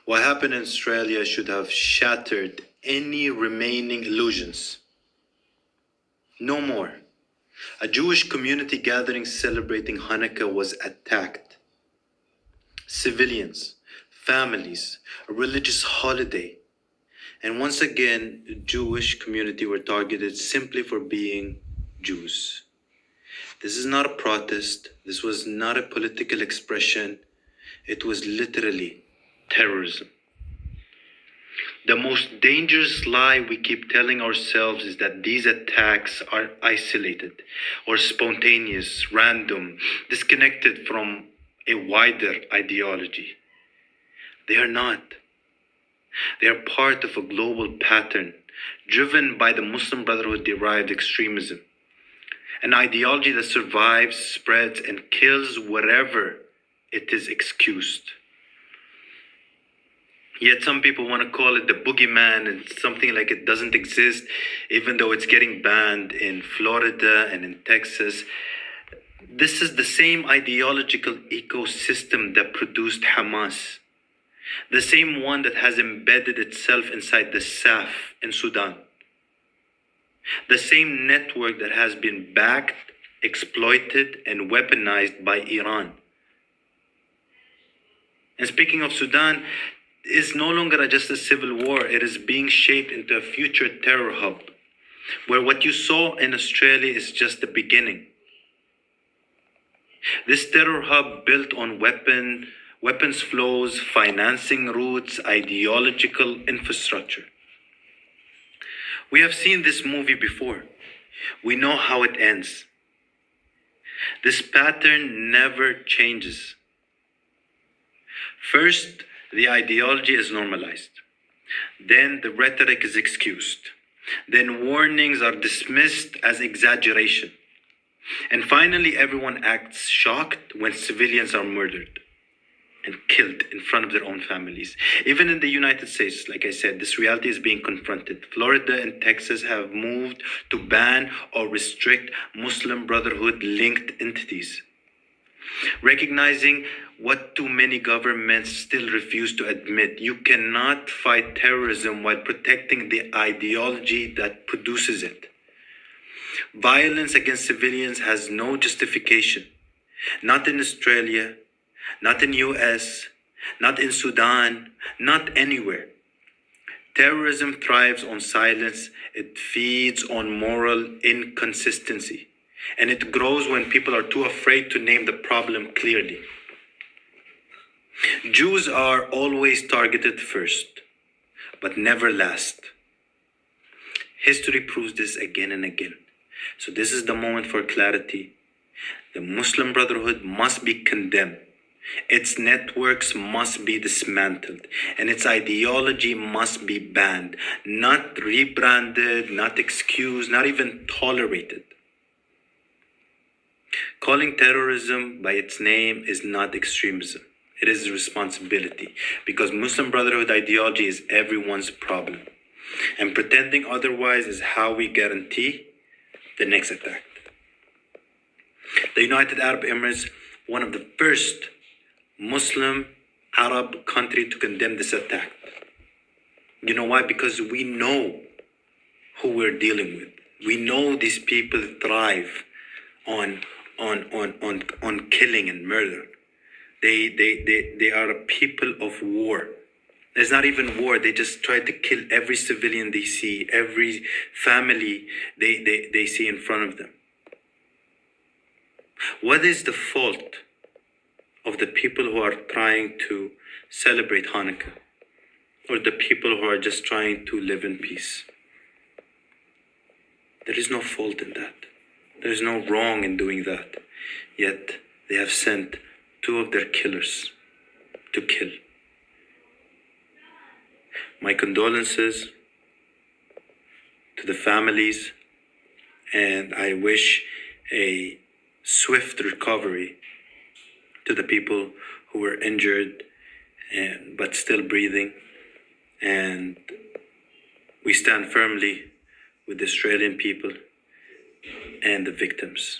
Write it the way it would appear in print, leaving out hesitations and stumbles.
What happened in Australia should have shattered any remaining illusions. No more. A Jewish community gathering celebrating Hanukkah was attacked. Civilians, families, a religious holiday. And once again, the Jewish community were targeted simply for being Jews. This is not a protest. This was not a political expression. It was literally terrorism. The most dangerous lie we keep telling ourselves is that these attacks are isolated or spontaneous, random, disconnected from a wider ideology. They are not. They are part of a global pattern driven by the Muslim Brotherhood-derived extremism, an ideology that survives, spreads, and kills wherever it is excused. Yet some people want to call it the boogeyman and something like it doesn't exist, even though it's getting banned in Florida and in Texas. This is the same ideological ecosystem that produced Hamas, the same one that has embedded itself inside the SAF in Sudan, the same network that has been backed, exploited, and weaponized by Iran. And speaking of Sudan, it's no longer just a civil war. It is being shaped into a future terror hub, where what you saw in Australia is just the beginning. This terror hub built on weapons flows, financing routes, ideological infrastructure. We have seen this movie before. We know how it ends. This pattern never changes. First, the ideology is normalized. Then the rhetoric is excused. Then warnings are dismissed as exaggeration. And finally, everyone acts shocked when civilians are murdered and killed in front of their own families. Even in the United States, like I said, this reality is being confronted. Florida and Texas have moved to ban or restrict Muslim Brotherhood-linked entities, recognizing what too many governments still refuse to admit. You cannot fight terrorism while protecting the ideology that produces it. Violence against civilians has no justification. Not in Australia, not in US, not in Sudan, not anywhere. Terrorism thrives on silence. It feeds on moral inconsistency. And it grows when people are too afraid to name the problem clearly. Jews are always targeted first, but never last. History proves this again and again. So this is the moment for clarity. The Muslim Brotherhood must be condemned. Its networks must be dismantled, and its ideology must be banned, not rebranded, not excused, not even tolerated. Calling terrorism by its name is not extremism. It is responsibility, because Muslim Brotherhood ideology is everyone's problem. And pretending otherwise is how we guarantee the next attack. The United Arab Emirates, one of the first Muslim Arab country to condemn this attack. You know why? Because we know who we're dealing with. We know these people thrive on killing and murder. They are a people of war. There's not even war. They just try to kill every civilian they see, every family they see in front of them. What is the fault of the people who are trying to celebrate Hanukkah, or the people who are just trying to live in peace? There is no fault in that. There is no wrong in doing that. Yet they have sent two of their killers to kill. My condolences to the families, and I wish a swift recovery to the people who were injured but still breathing. And we stand firmly with the Australian people and the victims.